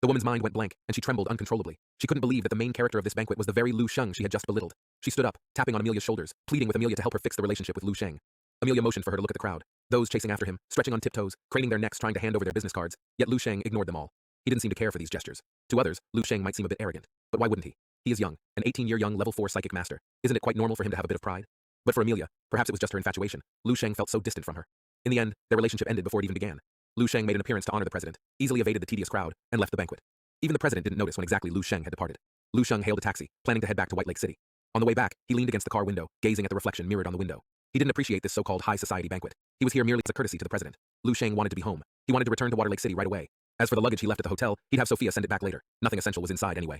The woman's mind went blank, and she trembled uncontrollably. She couldn't believe that the main character of this banquet was the very Lu Sheng she had just belittled. She stood up, tapping on Amelia's shoulders, pleading with Amelia to help her fix the relationship with Lu Sheng. Amelia motioned for her to look at the crowd, those chasing after him, stretching on tiptoes, craning their necks trying to hand over their business cards, yet Lu Sheng ignored them all. He didn't seem to care for these gestures. To others, Lu Sheng might seem a bit arrogant, but why wouldn't he? He is young, an 18-year young level 4 psychic master. Isn't it quite normal for him to have a bit of pride? But for Amelia, perhaps it was just her infatuation. Lu Sheng felt so distant from her. In the end, their relationship ended before it even began. Lu Sheng made an appearance to honor the president, easily evaded the tedious crowd, and left the banquet. Even the president didn't notice when exactly Lu Sheng had departed. Lu Sheng hailed a taxi, planning to head back to White Lake City. On the way back, he leaned against the car window, gazing at the reflection mirrored on the window. He didn't appreciate this so-called high society banquet. He was here merely as a courtesy to the president. Lu Sheng wanted to be home. He wanted to return to Water Lake City right away. As for the luggage he left at the hotel, he'd have Sophia send it back later. Nothing essential was inside anyway.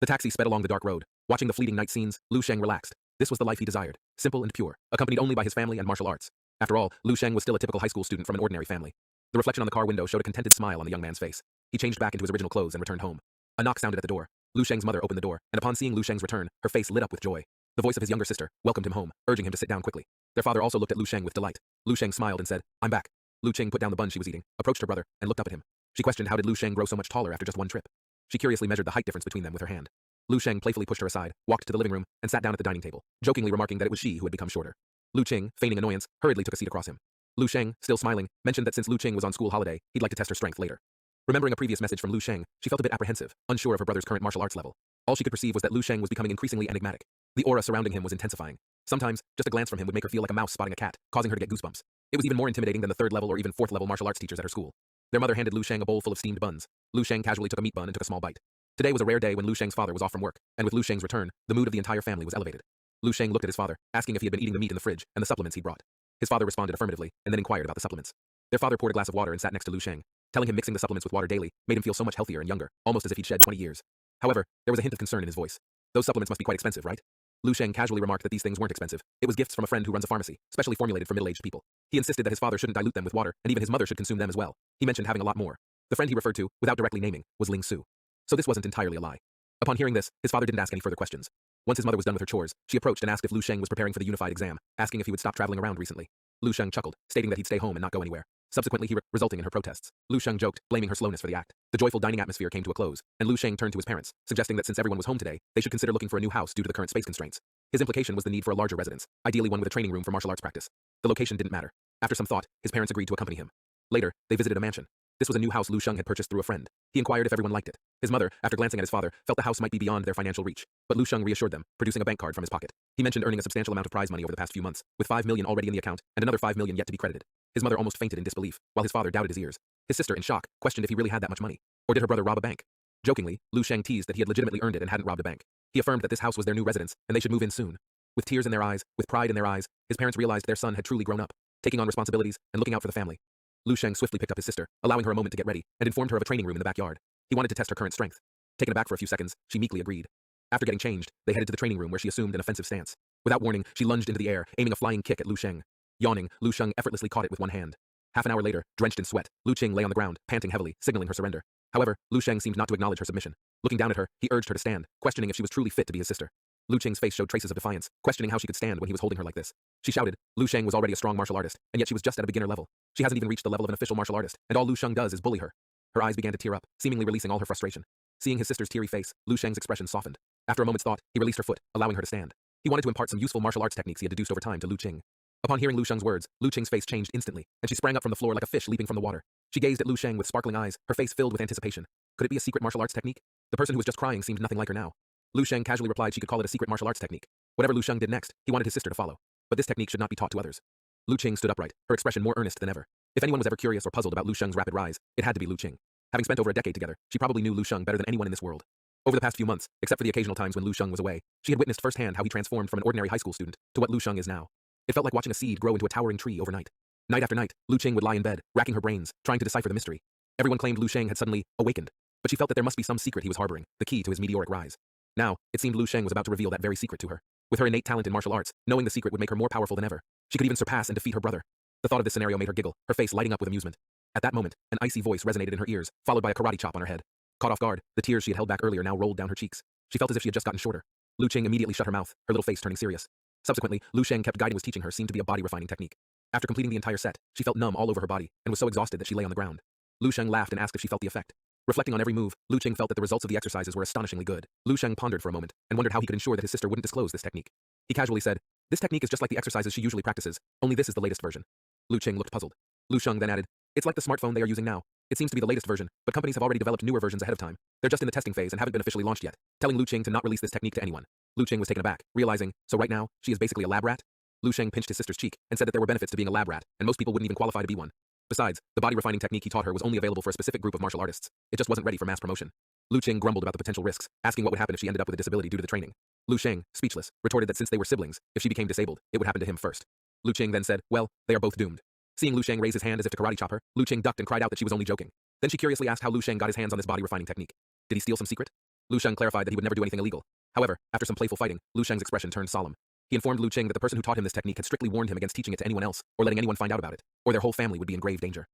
The taxi sped along the dark road. Watching the fleeting night scenes, Lu Sheng relaxed. This was the life he desired, simple and pure, accompanied only by his family and martial arts. After all, Lu Sheng was still a typical high school student from an ordinary family. The reflection on the car window showed a contented smile on the young man's face. He changed back into his original clothes and returned home. A knock sounded at the door. Lu Sheng's mother opened the door, and upon seeing Lu Sheng's return, her face lit up with joy. The voice of his younger sister welcomed him home, urging him to sit down quickly. Their father also looked at Lu Sheng with delight. Lu Sheng smiled and said, "I'm back." Lu Sheng put down the bun she was eating, approached her brother, and looked up at him. She questioned how did Lu Sheng grow so much taller after just one trip. She curiously measured the height difference between them with her hand. Lu Sheng playfully pushed her aside, walked to the living room, and sat down at the dining table, jokingly remarking that it was she who had become shorter. Lu Qing, feigning annoyance, hurriedly took a seat across him. Lu Sheng, still smiling, mentioned that since Lu Qing was on school holiday, he'd like to test her strength later. Remembering a previous message from Lu Sheng, she felt a bit apprehensive, unsure of her brother's current martial arts level. All she could perceive was that Lu Sheng was becoming increasingly enigmatic. The aura surrounding him was intensifying. Sometimes, just a glance from him would make her feel like a mouse spotting a cat, causing her to get goosebumps. It was even more intimidating than the third level or even fourth level martial arts teachers at her school. Their mother handed Lu Sheng a bowl full of steamed buns. Lu Sheng casually took a meat bun and took a small bite. Today was a rare day when Lu Sheng's father was off from work, and with Lu Sheng's return, the mood of the entire family was elevated. Lu Sheng looked at his father, asking if he had been eating the meat in the fridge and the supplements he'd brought. His father responded affirmatively, and then inquired about the supplements. Their father poured a glass of water and sat next to Lu Sheng, telling him mixing the supplements with water daily made him feel so much healthier and younger, almost as if he'd shed 20 years. However, there was a hint of concern in his voice. Those supplements must be quite expensive, right? Lu Sheng casually remarked that these things weren't expensive. It was gifts from a friend who runs a pharmacy, specially formulated for middle-aged people. He insisted that his father shouldn't dilute them with water, and even his mother should consume them as well. He mentioned having a lot more. The friend he referred to, without directly naming, was Ling Su. So this wasn't entirely a lie. Upon hearing this, his father didn't ask any further questions. Once his mother was done with her chores, she approached and asked if Lu Sheng was preparing for the unified exam, asking if he would stop traveling around recently. Lu Sheng chuckled, stating that he'd stay home and not go anywhere. Subsequently, resulting in her protests. Lu Sheng joked, blaming her slowness for the act. The joyful dining atmosphere came to a close, and Lu Sheng turned to his parents, suggesting that since everyone was home today, they should consider looking for a new house due to the current space constraints. His implication was the need for a larger residence, ideally one with a training room for martial arts practice. The location didn't matter. After some thought, his parents agreed to accompany him. Later, they visited a mansion. This was a new house Lu Sheng had purchased through a friend. He inquired if everyone liked it. His mother, after glancing at his father, felt the house might be beyond their financial reach, but Lu Sheng reassured them, producing a bank card from his pocket. He mentioned earning a substantial amount of prize money over the past few months, with 5 million already in the account, and another 5 million yet to be credited. His mother almost fainted in disbelief, while his father doubted his ears. His sister, in shock, questioned if he really had that much money. Or did her brother rob a bank? Jokingly, Lu Sheng teased that he had legitimately earned it and hadn't robbed a bank. He affirmed that this house was their new residence, and they should move in soon. With tears in their eyes, with pride in their eyes, his parents realized their son had truly grown up, taking on responsibilities and looking out for the family. Lu Sheng swiftly picked up his sister, allowing her a moment to get ready, and informed her of a training room in the backyard. He wanted to test her current strength. Taken aback for a few seconds, she meekly agreed. After getting changed, they headed to the training room where she assumed an offensive stance. Without warning, she lunged into the air, aiming a flying kick at Lu Sheng. Yawning, Lu Sheng effortlessly caught it with one hand. Half an hour later, drenched in sweat, Lu Qing lay on the ground, panting heavily, signaling her surrender. However, Lu Sheng seemed not to acknowledge her submission. Looking down at her, he urged her to stand, questioning if she was truly fit to be his sister. Lu Qing's face showed traces of defiance, questioning how she could stand when he was holding her like this. She shouted, Lu Sheng was already a strong martial artist, and yet she was just at a beginner level. She hasn't even reached the level of an official martial artist, and all Lu Sheng does is bully her. Her eyes began to tear up, seemingly releasing all her frustration. Seeing his sister's teary face, Lu Sheng's expression softened. After a moment's thought, he released her foot, allowing her to stand. He wanted to impart some useful martial arts techniques he had deduced over time to Lu Qing. Upon hearing Lu Sheng's words, Lu Qing's face changed instantly, and she sprang up from the floor like a fish leaping from the water. She gazed at Lu Sheng with sparkling eyes, her face filled with anticipation. Could it be a secret martial arts technique? The person who was just crying seemed nothing like her now. Lu Sheng casually replied she could call it a secret martial arts technique. Whatever Lu Sheng did next, he wanted his sister to follow. But this technique should not be taught to others. Lu Qing stood upright, her expression more earnest than ever. If anyone was ever curious or puzzled about Lu Sheng's rapid rise, it had to be Lu Qing. Having spent over a decade together, she probably knew Lu Sheng better than anyone in this world. Over the past few months, except for the occasional times when Lu Sheng was away, she had witnessed firsthand how he transformed from an ordinary high school student to what Lu Sheng is now. It felt like watching a seed grow into a towering tree overnight. Night after night, Lu Qing would lie in bed, racking her brains, trying to decipher the mystery. Everyone claimed Lu Sheng had suddenly awakened, but she felt that there must be some secret he was harboring, the key to his meteoric rise. Now, it seemed Lu Sheng was about to reveal that very secret to her. With her innate talent in martial arts, knowing the secret would make her more powerful than ever. She could even surpass and defeat her brother. The thought of this scenario made her giggle, her face lighting up with amusement. At that moment, an icy voice resonated in her ears, followed by a karate chop on her head. Caught off guard, the tears she had held back earlier now rolled down her cheeks. She felt as if she had just gotten shorter. Lu Qing immediately shut her mouth, her little face turning serious. Subsequently, Lu Sheng kept guiding was teaching her seemed to be a body-refining technique. After completing the entire set, she felt numb all over her body, and was so exhausted that she lay on the ground. Lu Sheng laughed and asked if she felt the effect. Reflecting on every move, Lu Qing felt that the results of the exercises were astonishingly good. Lu Sheng pondered for a moment and wondered how he could ensure that his sister wouldn't disclose this technique. He casually said, "This technique is just like the exercises she usually practices, only this is the latest version." Lu Qing looked puzzled. Lu Sheng then added, "It's like the smartphone they are using now. It seems to be the latest version, but companies have already developed newer versions ahead of time. They're just in the testing phase and haven't been officially launched yet," telling Lu Qing to not release this technique to anyone. Lu Qing was taken aback, realizing, so right now, she is basically a lab rat? Lu Sheng pinched his sister's cheek and said that there were benefits to being a lab rat, and most people wouldn't even qualify to be one. Besides, the body refining technique he taught her was only available for a specific group of martial artists. It just wasn't ready for mass promotion. Lu Qing grumbled about the potential risks, asking what would happen if she ended up with a disability due to the training. Lu Sheng, speechless, retorted that since they were siblings, if she became disabled, it would happen to him first. Lu Qing then said, "Well, they are both doomed." Seeing Lu Sheng raise his hand as if to karate chop her, Lu Qing ducked and cried out that she was only joking. Then she curiously asked how Lu Sheng got his hands on this body refining technique. Did he steal some secret? Lu Sheng clarified that he would never do anything illegal. However, after some playful fighting, Lu Sheng's expression turned solemn. He informed Lu Qing that the person who taught him this technique had strictly warned him against teaching it to anyone else, or letting anyone find out about it, or their whole family would be in grave danger.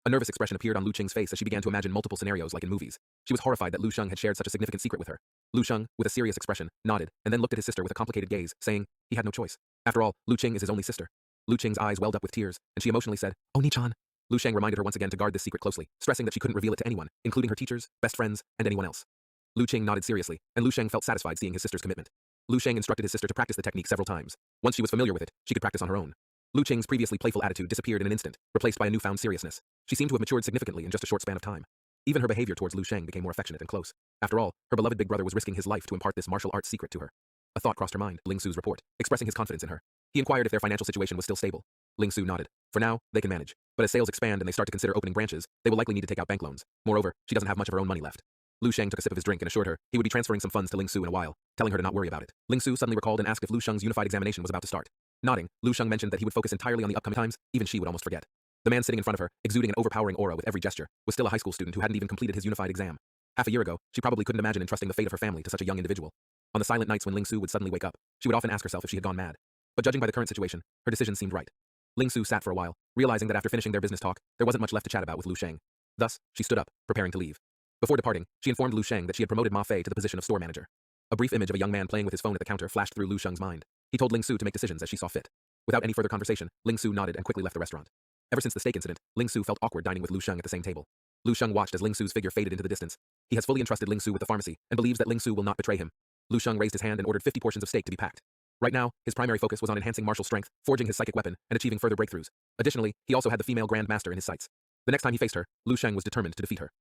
A nervous expression appeared on Lu Qing's face as she began to imagine multiple scenarios like in movies. She was horrified that Lu Sheng had shared such a significant secret with her. Lu Sheng, with a serious expression, nodded, and then looked at his sister with a complicated gaze, saying, he had no choice. After all, Lu Qing is his only sister. Lu Qing's eyes welled up with tears, and she emotionally said, "Oh, Ni-chan." Lu Sheng reminded her once again to guard this secret closely, stressing that she couldn't reveal it to anyone, including her teachers, best friends, and anyone else. Lu Qing nodded seriously, and Lu Sheng felt satisfied seeing his sister's commitment. Lu Sheng instructed his sister to practice the technique several times. Once she was familiar with it, she could practice on her own. Lu Qing's previously playful attitude disappeared in an instant, replaced by a newfound seriousness. She seemed to have matured significantly in just a short span of time. Even her behavior towards Lu Sheng became more affectionate and close. After all, her beloved big brother was risking his life to impart this martial arts secret to her. A thought crossed her mind, Ling Su's report, expressing his confidence in her. He inquired if their financial situation was still stable. Ling Su nodded. For now, they can manage. But as sales expand and they start to consider opening branches, they will likely need to take out bank loans. Moreover, she doesn't have much of her own money left. Lu Sheng took a sip of his drink and assured her he would be transferring some funds to Ling Su in a while, telling her to not worry about it. Ling Su suddenly recalled and asked if Lu Sheng's unified examination was about to start. Nodding, Lu Sheng mentioned that he would focus entirely on the upcoming times, even she would almost forget. The man sitting in front of her, exuding an overpowering aura with every gesture, was still a high school student who hadn't even completed his unified exam. Half a year ago, she probably couldn't imagine entrusting the fate of her family to such a young individual. On the silent nights when Ling Su would suddenly wake up, she would often ask herself if she had gone mad. But judging by the current situation, her decision seemed right. Ling Su sat for a while, realizing that after finishing their business talk, there wasn't much left to chat about with Lu Sheng. Thus, she stood up, preparing to leave. Before departing, she informed Lu Sheng that she had promoted Ma Fei to the position of store manager. A brief image of a young man playing with his phone at the counter flashed through Lu Sheng's mind. He told Ling Su to make decisions as she saw fit. Without any further conversation, Ling Su nodded and quickly left the restaurant. Ever since the steak incident, Ling Su felt awkward dining with Lu Sheng at the same table. Lu Sheng watched as Ling Su's figure faded into the distance. He has fully entrusted Ling Su with the pharmacy and believes that Ling Su will not betray him. Lu Sheng raised his hand and ordered 50 portions of steak to be packed. Right now, his primary focus was on enhancing martial strength, forging his psychic weapon, and achieving further breakthroughs. Additionally, he also had the female Grand Master in his sights. The next time he faced her, Lu Sheng was determined to defeat her.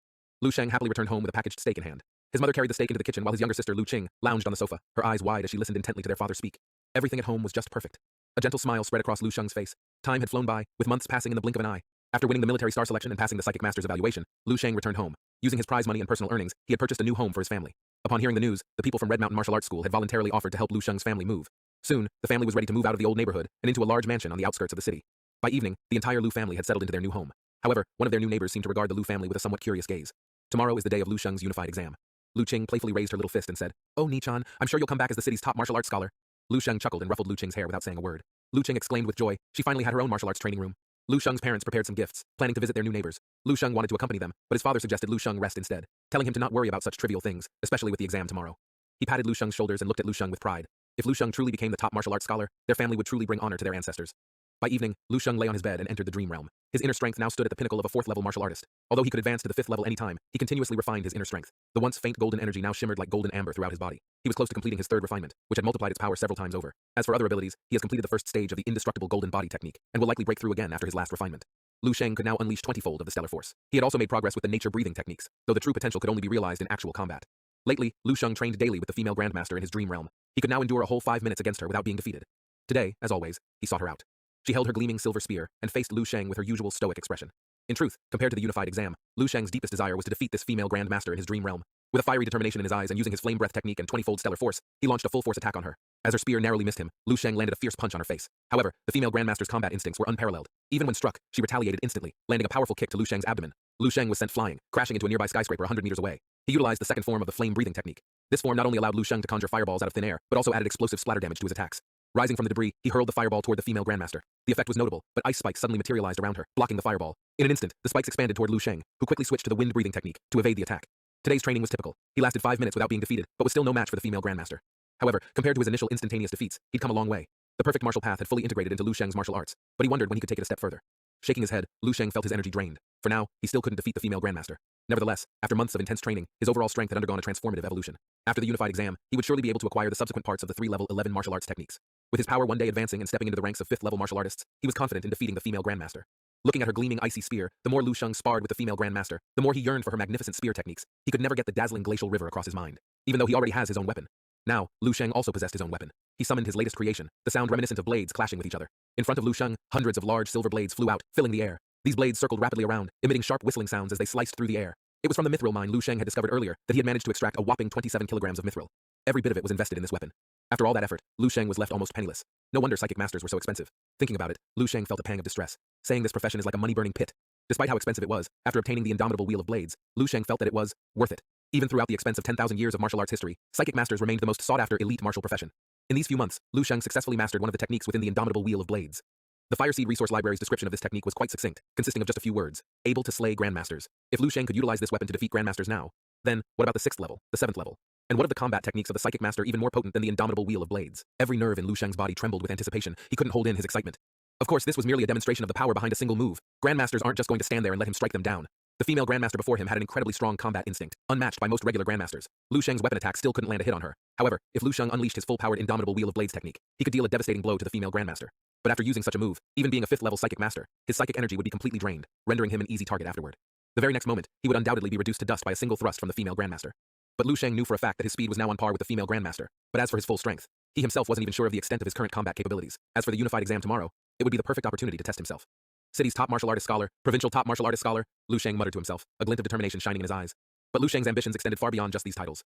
Lu Sheng happily returned home with a packaged steak in hand. His mother carried the steak into the kitchen while his younger sister Lu Qing lounged on the sofa, her eyes wide as she listened intently to their father speak. Everything at home was just perfect. A gentle smile spread across Lu Sheng's face. Time had flown by, with months passing in the blink of an eye. After winning the military star selection and passing the psychic master's evaluation, Lu Sheng returned home. Using his prize money and personal earnings, he had purchased a new home for his family. Upon hearing the news, the people from Red Mountain Martial Arts School had voluntarily offered to help Lu Sheng's family move. Soon, the family was ready to move out of the old neighborhood and into a large mansion on the outskirts of the city. By evening, the entire Lu family had settled into their new home. However, one of their new neighbors seemed to regard the Lu family with a somewhat curious gaze. Tomorrow is the day of Lu Sheng's unified exam. Lu Qing playfully raised her little fist and said, "Oh, Ni-chan, I'm sure you'll come back as the city's top martial arts scholar." Lu Sheng chuckled and ruffled Lu Qing's hair without saying a word. Lu Qing exclaimed with joy. She finally had her own martial arts training room. Lu Sheng's parents prepared some gifts, planning to visit their new neighbors. Lu Sheng wanted to accompany them, but his father suggested Lu Sheng rest instead, telling him to not worry about such trivial things, especially with the exam tomorrow. He patted Lu Sheng's shoulders and looked at Lu Sheng with pride. If Lu Sheng truly became the top martial arts scholar, their family would truly bring honor to their ancestors. By evening, Lu Sheng lay on his bed and entered the dream realm. His inner strength now stood at the pinnacle of a 4th level martial artist. Although he could advance to the 5th level any time, he continuously refined his inner strength. The once faint golden energy now shimmered like golden amber throughout his body. He was close to completing his 3rd refinement, which had multiplied its power several times over. As for other abilities, he has completed the 1st stage of the indestructible golden body technique, and will likely break through again after his last refinement. Lu Sheng could now unleash 20-fold of the stellar force. He had also made progress with the nature breathing techniques, though the true potential could only be realized in actual combat. Lately, Lu Sheng trained daily with the female grandmaster in his dream realm. He could now endure a whole 5 minutes against her without being defeated. Today, as always, he sought her out. She held her gleaming silver spear and faced Lu Sheng with her usual stoic expression. In truth, compared to the unified exam, Lu Sheng's deepest desire was to defeat this female grandmaster in his dream realm. With a fiery determination in his eyes and using his flame breath technique and 20-fold stellar force, he launched a full-force attack on her. As her spear narrowly missed him, Lu Sheng landed a fierce punch on her face. However, the female grandmaster's combat instincts were unparalleled. Even when struck, she retaliated instantly, landing a powerful kick to Lu Sheng's abdomen. Lu Sheng was sent flying, crashing into a nearby skyscraper 100 meters away. He utilized the 2nd form of the flame breathing technique. This form not only allowed Lu Sheng to conjure fireballs out of thin air, but also added explosive splatter damage to his attacks. Rising from the debris, he hurled the fireball toward the female grandmaster. The effect was notable, but ice spikes suddenly materialized around her, blocking the fireball. In an instant, the spikes expanded toward Lu Sheng, who quickly switched to the wind breathing technique to evade the attack. Today's training was typical. He lasted 5 minutes without being defeated, but was still no match for the female grandmaster. However, compared to his initial instantaneous defeats, he'd come a long way. The perfect martial path had fully integrated into Lu Sheng's martial arts, but he wondered when he could take it a step further. Shaking his head, Lu Sheng felt his energy drained. For now, he still couldn't defeat the female grandmaster. Nevertheless, after months of intense training, his overall strength had undergone a transformative evolution. After the unified exam, he would surely be able to acquire the subsequent parts of the 3-level 11 martial arts techniques. With his power one day advancing and stepping into the ranks of 5th-level martial artists, he was confident in defeating the female grandmaster. Looking at her gleaming icy spear, the more Lu Sheng sparred with the female grandmaster, the more he yearned for her magnificent spear techniques. He could never get the dazzling glacial river across his mind, even though he already has his own weapon. Now, Lu Sheng also possessed his own weapon. He summoned his latest creation, the sound reminiscent of blades clashing with each other. In front of Lu Sheng, hundreds of large silver blades flew out, filling the air. These blades circled rapidly around, emitting sharp whistling sounds as they sliced through the air. It was from the mithril mine Lu Sheng had discovered earlier that he had managed to extract a whopping 27 kilograms of mithril. Every bit of it was invested in this weapon. After all that effort, Lu Sheng was left almost penniless. No wonder psychic masters were so expensive. Thinking about it, Lu Sheng felt a pang of distress, saying this profession is like a money-burning pit. Despite how expensive it was, after obtaining the indomitable wheel of blades, Lu Sheng felt that it was worth it. Even throughout the expense of 10,000 years of martial arts history, psychic masters remained the most sought-after elite martial profession. In these few months, Lu Sheng successfully mastered one of the techniques within the indomitable wheel of blades. The Fireseed Resource Library's description of this technique was quite succinct, consisting of just a few words: able to slay grandmasters. If Lu Sheng could utilize this weapon to defeat grandmasters now, then what about the 6th level, the 7th level? And what of the combat techniques of the psychic master even more potent than the indomitable wheel of blades? Every nerve in Lu Sheng's body trembled with anticipation. He couldn't hold in his excitement. Of course, this was merely a demonstration of the power behind a single move. Grandmasters aren't just going to stand there and let him strike them down. The female grandmaster before him had an incredibly strong combat instinct, unmatched by most regular grandmasters. Lu Sheng's weapon attack still couldn't land a hit on her. However, if Lu Sheng unleashed his full-powered indomitable wheel of blades technique, he could deal a devastating blow to the female grandmaster. But after using such a move, even being a 5th-level psychic master, his psychic energy would be completely drained, rendering him an easy target afterward. The very next moment, he would undoubtedly be reduced to dust by a single thrust from the female grandmaster. But Lu Sheng knew for a fact that his speed was now on par with the female grandmaster. But as for his full strength, he himself wasn't even sure of the extent of his current combat capabilities. As for the unified exam tomorrow, it would be the perfect opportunity to test himself. City's top martial artist scholar, provincial top martial artist scholar, Lu Sheng muttered to himself, a glint of determination shining in his eyes. But Lu Sheng's ambitions extended far beyond just these titles.